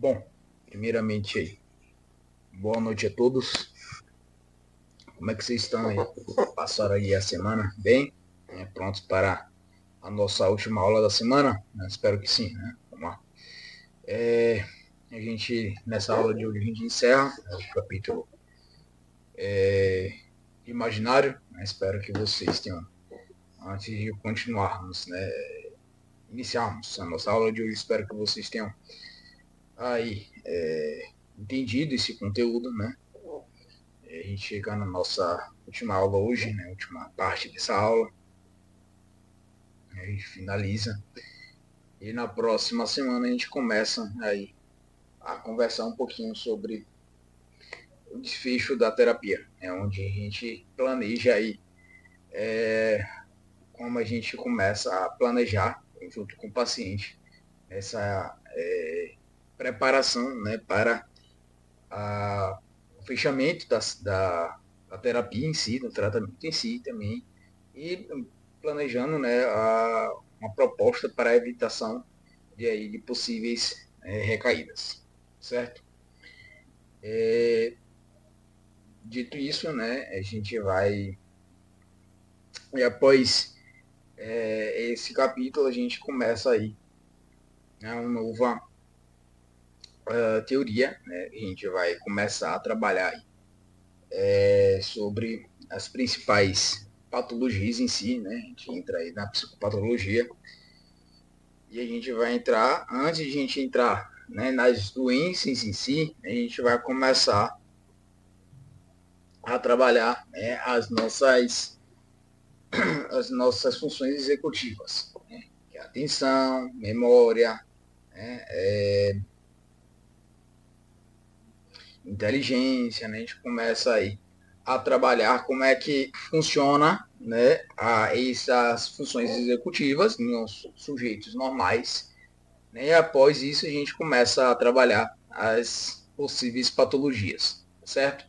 Bom, primeiramente aí, boa noite a todos. Como é que vocês estão aí? Passaram aí a semana bem? Prontos para a nossa última aula da semana? Espero que sim, né? Vamos lá. A gente, nessa aula de hoje, a gente encerra o capítulo imaginário. Espero que vocês tenham, antes de continuarmos, iniciarmos a nossa aula de hoje, espero que vocês tenham aí entendido esse conteúdo, né? A gente chega na nossa última aula hoje, né? Última parte dessa aula. A gente finaliza. E na próxima semana a gente começa aí a conversar um pouquinho sobre o desfecho da terapia, onde a gente planeja aí como a gente começa a planejar junto com o paciente essa preparação, né, para o fechamento da terapia em si, do tratamento em si também, e planejando, né, uma proposta para a evitação de possíveis recaídas, certo? Dito isso, né, a gente vai, e após esse capítulo, a gente começa aí, né, uma nova teoria, né, a gente vai começar a trabalhar aí, sobre as principais patologias em si, né, a gente entra aí na psicopatologia, e a gente vai entrar, antes de a gente entrar, né, nas doenças em si, a gente vai começar a trabalhar, né, as nossas funções executivas, né, que é atenção, memória, né, inteligência, né, a gente começa aí a trabalhar como é que funciona, né, essas funções executivas nos sujeitos normais, né, e após isso a gente começa a trabalhar as possíveis patologias, certo?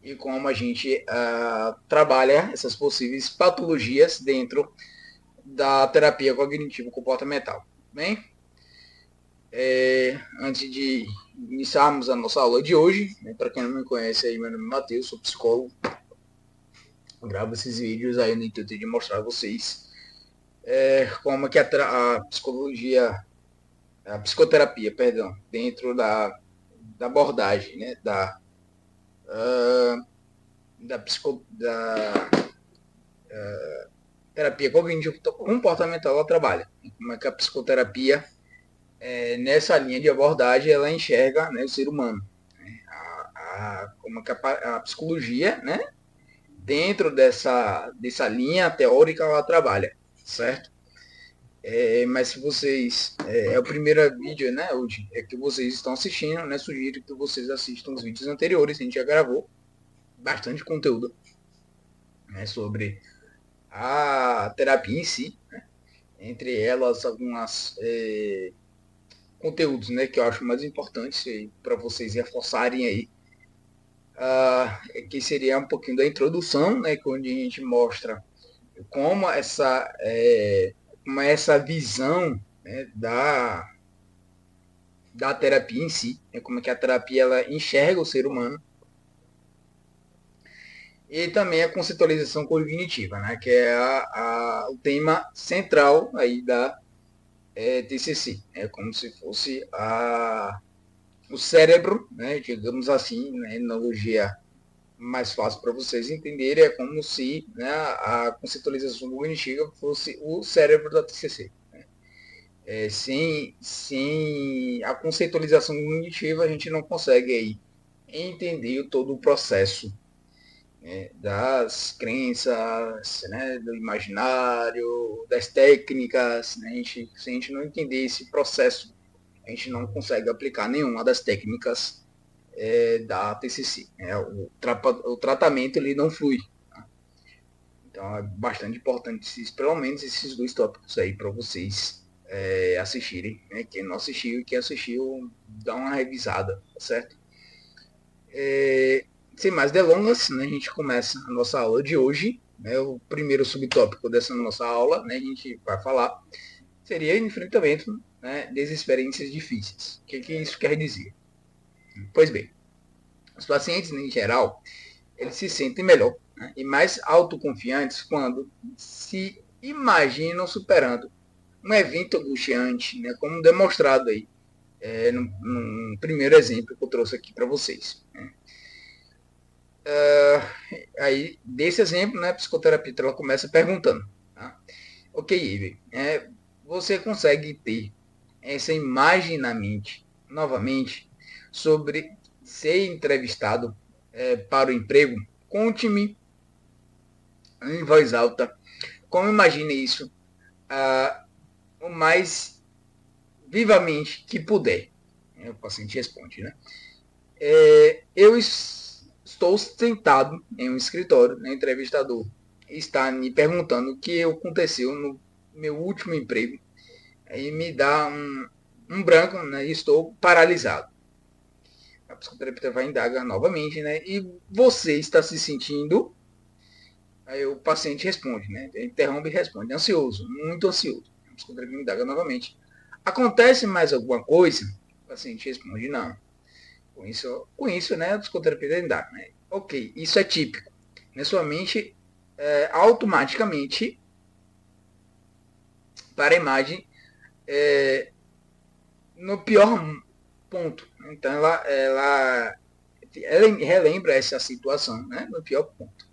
E como a gente trabalha essas possíveis patologias dentro da terapia cognitivo-comportamental. Bem, antes de iniciarmos a nossa aula de hoje, né, para quem não me conhece, aí, meu nome é Matheus, sou psicólogo, gravo esses vídeos aí no intuito de mostrar a vocês como que a psicologia, a psicoterapia, perdão, dentro da abordagem, né, da terapia cognitivo-comportamental ela trabalha. Como é que a psicoterapia, nessa linha de abordagem, ela enxerga, né, o ser humano. Como é que a psicologia, né, dentro dessa linha teórica, ela trabalha, certo? Mas se vocês. É o primeiro vídeo, né, hoje, que vocês estão assistindo, né? Sugiro que vocês assistam os vídeos anteriores, a gente já gravou bastante conteúdo, né, sobre a terapia em si, né? Entre elas algumas conteúdos, né, que eu acho mais importantes para vocês reforçarem aí, que seria um pouquinho da introdução, né, onde a gente mostra como essa visão, né, da terapia em si, né, como é que a terapia ela enxerga o ser humano, e também a conceitualização cognitiva, né, que é o tema central aí da TCC, é como se fosse o cérebro, né, digamos assim, na analogia mais fácil para vocês entenderem, é como se, né, a conceitualização cognitiva fosse o cérebro da TCC. Sem a conceitualização cognitiva, a gente não consegue aí entender todo o processo, né, das crenças, né, do imaginário, das técnicas. Né, se a gente não entender esse processo, a gente não consegue aplicar nenhuma das técnicas da TCC. Né, o tratamento ele não flui. Tá? Então é bastante importante, pelo menos esses dois tópicos aí para vocês assistirem. Né? Quem não assistiu e quem assistiu, dá uma revisada, tá certo? Sem mais delongas, né, a gente começa a nossa aula de hoje. Né, o primeiro subtópico dessa nossa aula, né, a gente vai falar seria enfrentamento, né, das experiências difíceis. O que isso quer dizer? Pois bem, os pacientes, em geral, eles se sentem melhor, né, e mais autoconfiantes quando se imaginam superando um evento angustiante, né, como demonstrado aí no primeiro exemplo que eu trouxe aqui para vocês. Né. Aí, desse exemplo, né, a psicoterapeuta ela começa perguntando, tá? Ok, Ive, você consegue ter essa imagem na mente, novamente, sobre ser entrevistado para o emprego? Conte-me em voz alta como imagine isso o mais vivamente que puder. O paciente responde, né? Eu estou sentado em um escritório, né, entrevistador está me perguntando o que aconteceu no meu último emprego. Aí me dá um branco, né, e estou paralisado. A psicoterapeuta vai indagar novamente, né? E você está se sentindo? Aí o paciente responde, né? Interrompe e responde, ansioso, muito ansioso. A psicoterapeuta indaga novamente. Acontece mais alguma coisa? O paciente responde, não. Com isso, né, a psicoterapeuta indaga, né? Ok, isso é típico. Na sua mente, automaticamente, para a imagem, no pior ponto. Então, ela relembra essa situação, né, no pior ponto.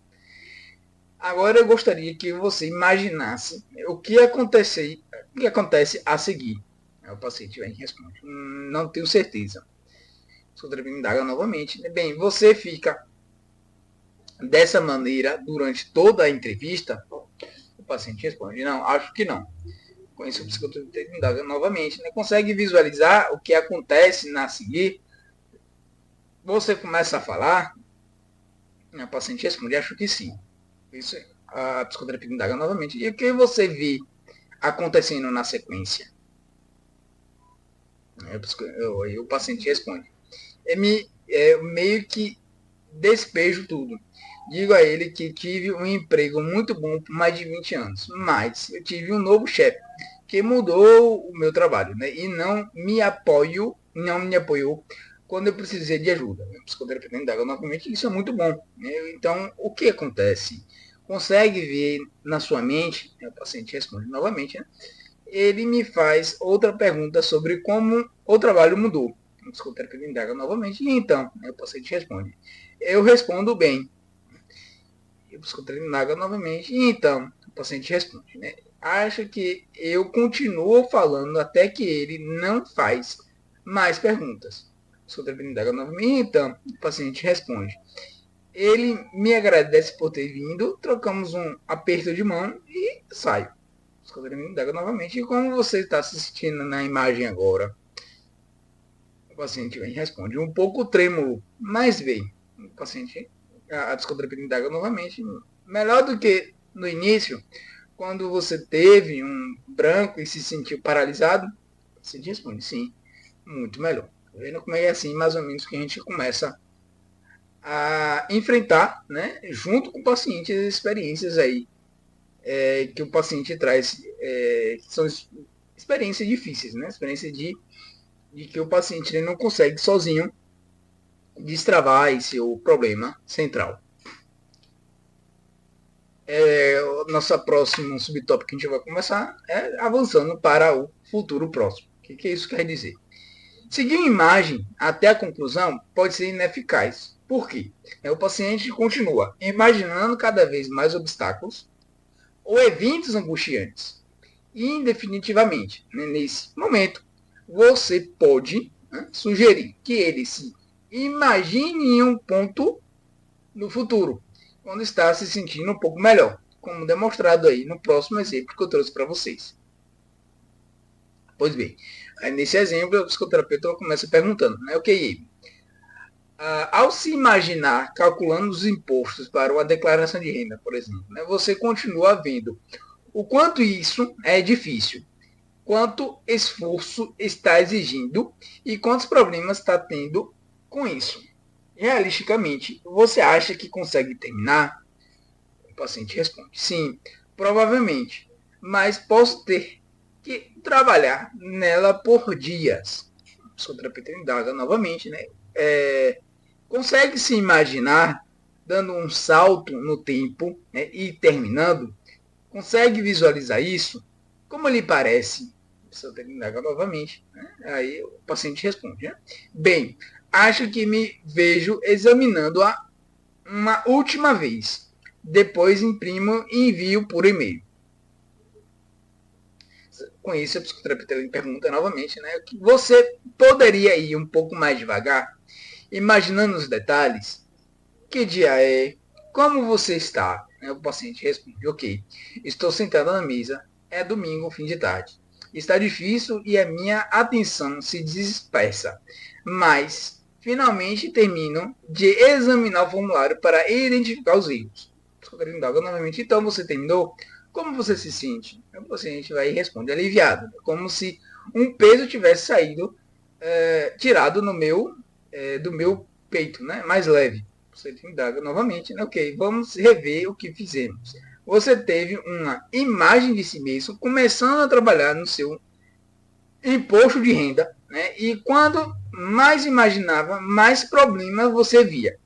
Agora, eu gostaria que você imaginasse o que acontece a seguir. O paciente vem e responde, não tenho certeza. O psicoterapeuta indaga novamente. Bem, você fica dessa maneira durante toda a entrevista? O paciente responde, não, acho que não. Com isso, o psicoterapeuta indaga novamente. Né? Consegue visualizar o que acontece na seguir? Você começa a falar, a paciente responde, acho que sim. Isso, a psicoterapeuta indaga novamente. E o que você vê acontecendo na sequência? O paciente responde, meio que despejo tudo. Digo a ele que tive um emprego muito bom por mais de 20 anos, mas eu tive um novo chefe que mudou o meu trabalho, né? E não me apoiou quando eu precisei de ajuda. O psicoterapeuta indaga novamente, isso é muito bom. Né? Então, o que acontece? Consegue ver na sua mente, o paciente responde novamente, né? Ele me faz outra pergunta sobre como o trabalho mudou. O psicoterapeuta indaga novamente, e então, o paciente responde. Eu respondo bem. E o psicoterapeuta indaga novamente, e então, o paciente responde, né? Acha que eu continuo falando até que ele não faz mais perguntas. O psicoterapeuta indaga novamente, e então, o paciente responde. Ele me agradece por ter vindo, trocamos um aperto de mão e saio. O psicoterapeuta indaga novamente, e como você está assistindo na imagem agora? O paciente vem e responde, um pouco trêmulo, mas bem. O paciente, a psicoterapeuta indaga novamente, melhor do que no início, quando você teve um branco e se sentiu paralisado? O paciente responde, sim, muito melhor. Tá vendo como é assim, mais ou menos, que a gente começa a enfrentar, né, junto com o paciente, as experiências aí que o paciente traz, que são experiências difíceis, né, experiências de que o paciente ele não consegue sozinho destravar esse o problema central. Nossa próxima subtópico que a gente vai começar é avançando para o futuro próximo. O que isso quer dizer? Seguir uma imagem até a conclusão pode ser ineficaz. Por quê? O paciente continua imaginando cada vez mais obstáculos ou eventos angustiantes. Indefinitivamente, né, nesse momento, você pode, né, sugerir que ele se imagine em um ponto no futuro, quando está se sentindo um pouco melhor, como demonstrado aí no próximo exemplo que eu trouxe para vocês. Pois bem, aí nesse exemplo, o psicoterapeuta começa perguntando, né, ok, ao se imaginar calculando os impostos para uma declaração de renda, por exemplo, né, você continua vendo o quanto isso é difícil, quanto esforço está exigindo e quantos problemas está tendo com isso. Realisticamente, você acha que consegue terminar? O paciente responde, sim, provavelmente, mas posso ter que trabalhar nela por dias. O psicoterapeuta indaga novamente, né? Consegue se imaginar dando um salto no tempo, né, e terminando? Consegue visualizar isso? Como lhe parece? A pessoa indaga novamente. Né? Aí o paciente responde. Né? Bem, acho que me vejo examinando-a uma última vez. Depois imprimo e envio por e-mail. Com isso, a psicoterapeuta me pergunta novamente, né, que você poderia ir um pouco mais devagar, imaginando os detalhes? Que dia é? Como você está? O paciente responde, ok, estou sentado na mesa, é domingo, fim de tarde. Está difícil e a minha atenção se dispersa, mas finalmente termino de examinar o formulário para identificar os erros. Novamente, então você terminou? Como você se sente? O paciente vai e responde aliviado, como se um peso tivesse saído, tirado do meu peito, né? Mais leve. Você indaga novamente, né? Ok, vamos rever o que fizemos. Você teve uma imagem de si mesmo começando a trabalhar no seu imposto de renda, né? E quando mais imaginava, mais problemas você via.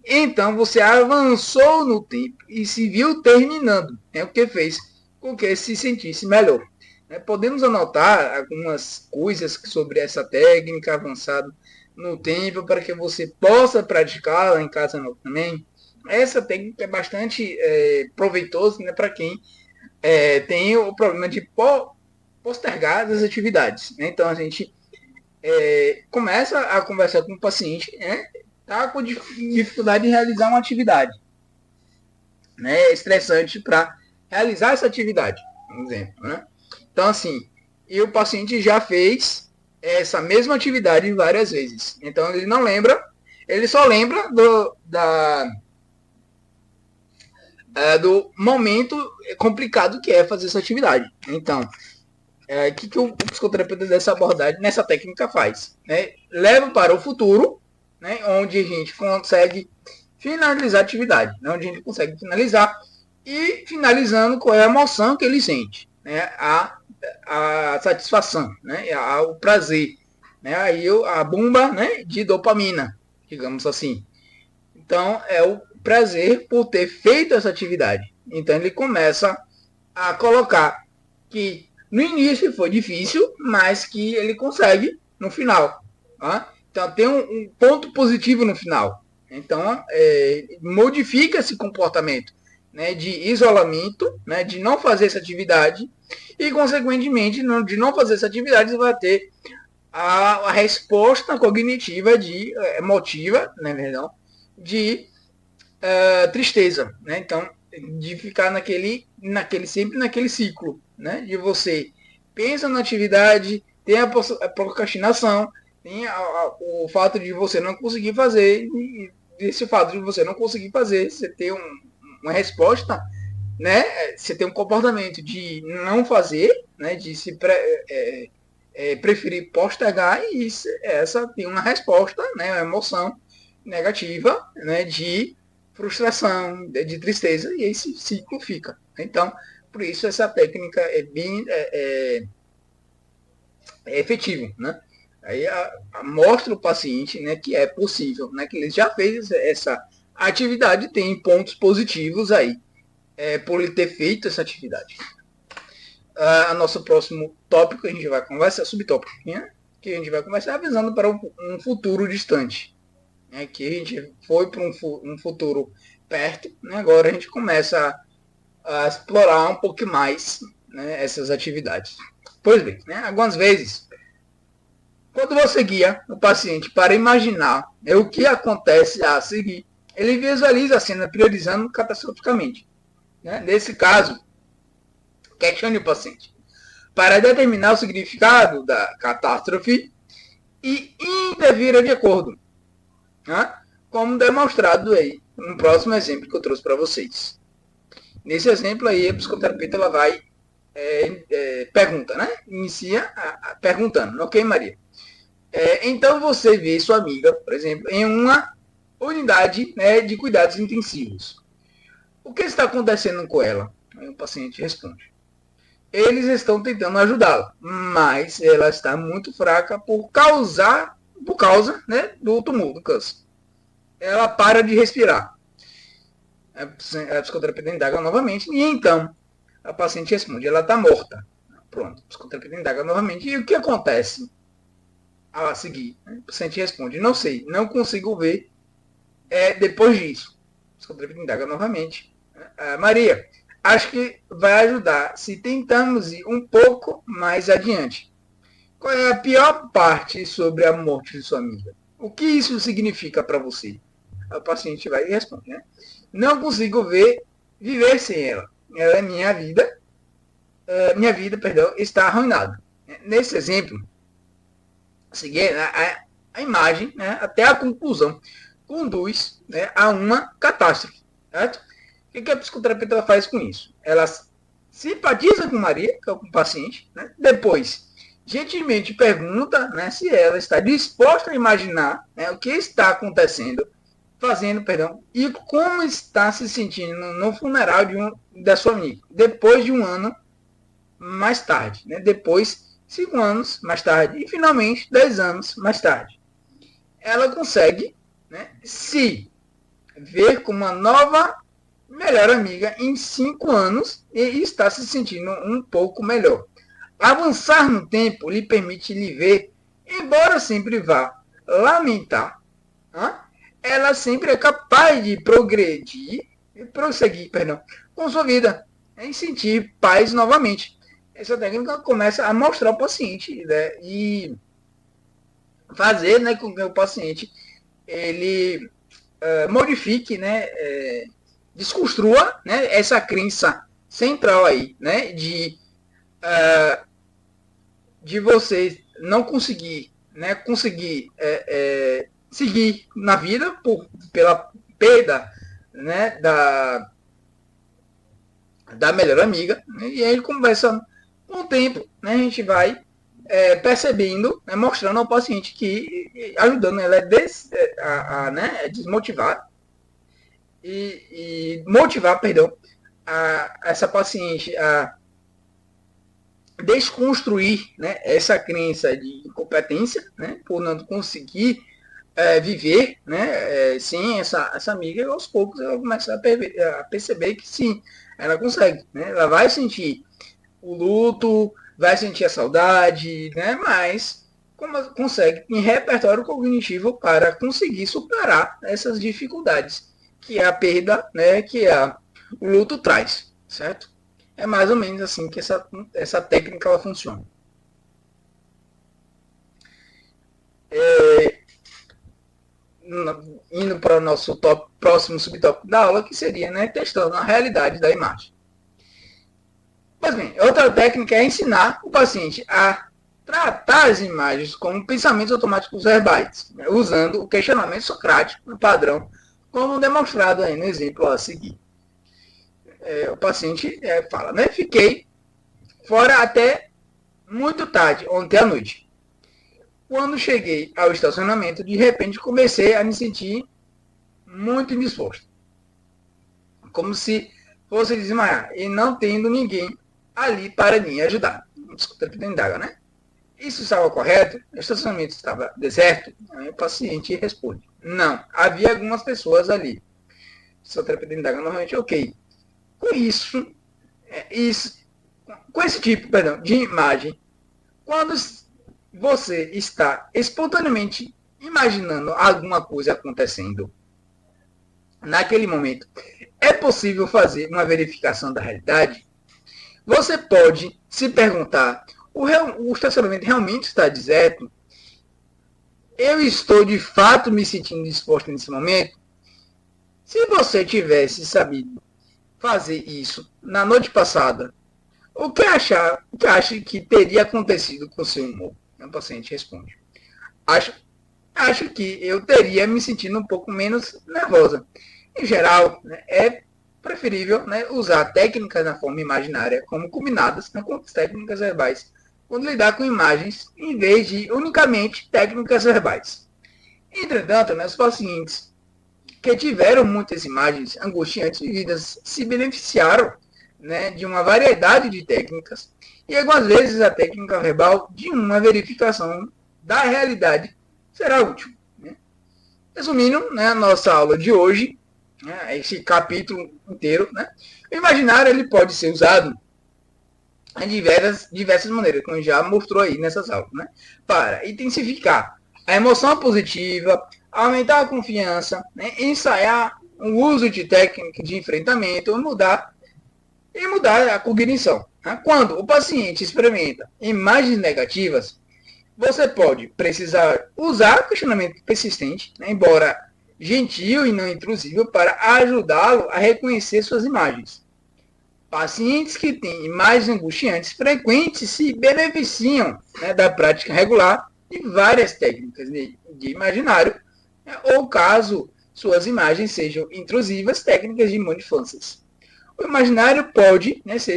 Então você avançou no tempo e se viu terminando, né? O que fez com que se sentisse melhor. Podemos anotar algumas coisas sobre essa técnica avançada no tempo para que você possa praticá-la em casa também. Essa técnica é bastante proveitosa, né, para quem tem o problema de postergar as atividades. Né? Então a gente começa a conversar com o paciente, né, tá com dificuldade de realizar uma atividade, né, estressante para realizar essa atividade, por exemplo, né? Então assim, e o paciente já fez essa mesma atividade várias vezes, então ele não lembra, ele só lembra do momento complicado que é fazer essa atividade. Então, que o psicoterapeuta dessa abordagem, nessa técnica faz? Né? Leva para o futuro, né, onde a gente consegue finalizar a atividade, né, onde a gente consegue finalizar e finalizando com a emoção que ele sente, né, a satisfação, né, o prazer, né, aí a bomba, né, de dopamina, digamos assim. Então é o prazer por ter feito essa atividade. Então ele começa a colocar que no início foi difícil, mas que ele consegue no final. Tá? Então tem um ponto positivo no final. Então modifica esse comportamento, né, de isolamento, né, de não fazer essa atividade e consequentemente de não fazer essa atividade você vai ter a resposta cognitiva de emotiva, né, verdade, de tristeza, né? Então, de ficar sempre naquele ciclo, né? De você pensa na atividade, tem a procrastinação, tem o fato de você não conseguir fazer, e esse fato de você não conseguir fazer, você ter uma resposta, né? Você tem um comportamento de não fazer, né? De se preferir postergar e essa tem uma resposta, né? Uma emoção negativa, né? De frustração, de tristeza, e esse ciclo fica. Então, por isso essa técnica é bem efetiva, né? Aí mostra o paciente, né, que é possível, né, que ele já fez essa atividade, tem pontos positivos aí, por ele ter feito essa atividade. Nosso próximo tópico, a gente vai conversar, subtópico, né, que a gente vai conversar avisando para um futuro distante. Né, que a gente foi para um futuro perto, né, agora a gente começa a explorar um pouco mais, né, essas atividades. Pois bem, né, algumas vezes, quando você guia o paciente para imaginar, né, o que acontece a seguir, ele visualiza a cena priorizando catastroficamente. Né? Nesse caso, questione o paciente para determinar o significado da catástrofe e intervir de acordo, né? Como demonstrado aí no próximo exemplo que eu trouxe para vocês. Nesse exemplo aí, a psicoterapeuta ela vai pergunta, né? Inicia perguntando, ok, Maria? Então você vê sua amiga, por exemplo, em uma unidade, né, de cuidados intensivos. O que está acontecendo com ela? Aí o paciente responde. eles estão tentando ajudá-la, mas ela está muito fraca por causa, né, do tumor, do câncer. Ela para de respirar. A psicoterapeuta indaga novamente e então a paciente responde, ela está morta. Pronto, a psicoterapeuta indaga novamente. E o que acontece a seguir? O paciente responde, não sei, não consigo ver depois disso. A psicoterapeuta indaga novamente. Maria, acho que vai ajudar se tentamos ir um pouco mais adiante. Qual é a pior parte sobre a morte de sua amiga? O que isso significa para você? A paciente vai e responde, né? Não consigo viver sem ela. Ela é minha vida, perdão, está arruinada. Nesse exemplo, seguir a imagem, né, até a conclusão, conduz, né, a uma catástrofe, certo? O que a psicoterapeuta faz com isso? Ela simpatiza com Maria, que é o paciente, né? Depois, gentilmente pergunta, né, se ela está disposta a imaginar, né, o que está acontecendo, fazendo, perdão, e como está se sentindo no funeral da sua amiga, depois de um ano mais tarde, né? Depois 5 anos mais tarde e finalmente 10 anos mais tarde. Ela consegue, né, se ver como uma nova melhor amiga em 5 anos e está se sentindo um pouco melhor. Avançar no tempo lhe permite lhe ver, embora sempre vá lamentar, ela sempre é capaz de prosseguir, perdão, com sua vida e sentir paz novamente. Essa técnica começa a mostrar ao paciente, né, e fazer, né, com que o paciente ele modifique, né, desconstrua, né, essa crença central aí, né, de você não conseguir, né, seguir na vida pela perda, né, da melhor amiga, né, e aí conversa com o tempo, né, a gente vai percebendo, né, mostrando ao paciente ajudando ela né, desmotivar e motivar, perdão, essa paciente a desconstruir, né, essa crença de incompetência, né, por não conseguir viver, né, sem essa amiga, e aos poucos ela começa a perceber que sim, ela consegue, né, ela vai sentir o luto, vai sentir a saudade, né, mas como consegue em repertório cognitivo para conseguir superar essas dificuldades que a perda, né, o luto traz, certo? É mais ou menos assim que essa técnica ela funciona. É, indo para o nosso próximo subtópico da aula, que seria, né, testando a realidade da imagem. Pois bem, outra técnica é ensinar o paciente a tratar as imagens como pensamentos automáticos verbais, né, usando o questionamento socrático padrão, como demonstrado aí no exemplo a seguir. O paciente fala, né, fiquei fora até muito tarde, ontem à noite. Quando cheguei ao estacionamento, de repente comecei a me sentir muito indisposto, como se fosse desmaiar, e não tendo ninguém ali para me ajudar. Escuta que indaga, né? Isso estava correto? O estacionamento estava deserto? Aí o paciente responde, não, havia algumas pessoas ali. O fisioterapeuta indaga normalmente, ok. Com isso, com esse tipo, perdão, de imagem, quando você está espontaneamente imaginando alguma coisa acontecendo naquele momento, é possível fazer uma verificação da realidade? Você pode se perguntar: o estacionamento realmente está deserto? Eu estou de fato me sentindo disposto nesse momento? Se você tivesse sabido fazer isso na noite passada, o que acha que teria acontecido com seu humor? O paciente responde: Acho, acho que eu teria me sentido um pouco menos nervosa. Em geral, né, é preferível, né, usar técnicas na forma imaginária como combinadas, né, com técnicas verbais, quando lidar com imagens, em vez de unicamente técnicas verbais. Entretanto, né, os pacientes que tiveram muitas imagens angustiantes vividas se beneficiaram né, de uma variedade de técnicas e algumas vezes a técnica verbal de uma verificação da realidade será útil. Né? Resumindo, né, a nossa aula de hoje, né, esse capítulo inteiro, né, o imaginário ele pode ser usado de diversas maneiras, como já mostrou aí nessas aulas, né, para intensificar a emoção positiva, aumentar a confiança, né, ensaiar o uso de técnicas de enfrentamento e mudar a cognição. Né? Quando o paciente experimenta imagens negativas, você pode precisar usar questionamento persistente, né, embora gentil e não intrusivo, para ajudá-lo a reconhecer suas imagens. Pacientes que têm imagens angustiantes frequentes se beneficiam, né, da prática regular de várias técnicas de imaginário, né, ou caso suas imagens sejam intrusivas, técnicas de mindfulness. O imaginário pode, né, ser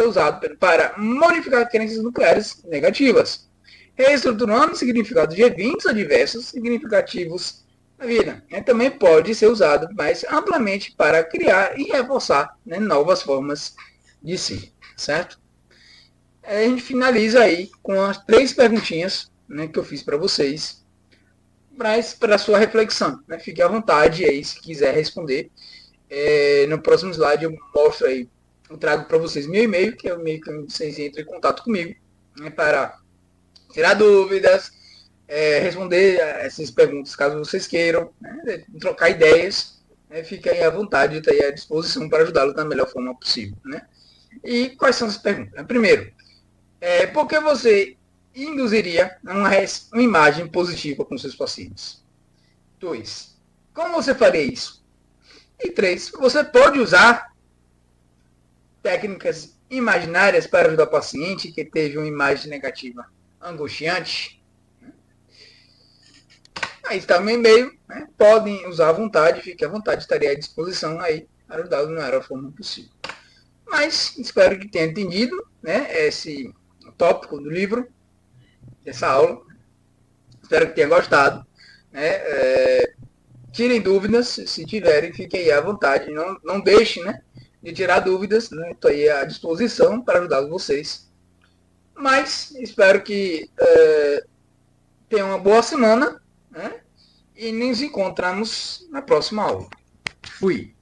usado para modificar crenças nucleares negativas, reestruturando o significado de eventos adversos significativos na vida. Também pode ser usado mais amplamente para criar e reforçar, né, novas formas de si, certo? A gente finaliza aí com as 3 perguntinhas, né, que eu fiz para vocês, mas para sua reflexão. Né? Fique à vontade aí se quiser responder. No próximo slide eu mostro aí, eu trago para vocês meu e-mail, que é o e-mail que vocês entram em contato comigo, né, para tirar dúvidas, responder essas perguntas caso vocês queiram, né, trocar ideias, né, fiquem à vontade, está aí à disposição para ajudá-los da melhor forma possível. Né? E quais são as perguntas? Primeiro, por que você induziria uma imagem positiva com seus pacientes? 2. Como você faria isso? E 3. Você pode usar técnicas imaginárias para ajudar o paciente que teve uma imagem negativa angustiante? Aí está o meu e-mail, né? Podem usar à vontade, fique à vontade, estarei à disposição aí para ajudá-los da melhor forma possível. Mas espero que tenha entendido, né, esse tópico do livro, dessa aula. Espero que tenha gostado. Né? Tirem dúvidas, se tiverem, fiquem aí à vontade. Não deixem, né, de tirar dúvidas. Estou, né, aí à disposição para ajudar vocês. Mas espero que tenham uma boa semana, né? E nos encontramos na próxima aula. Fui!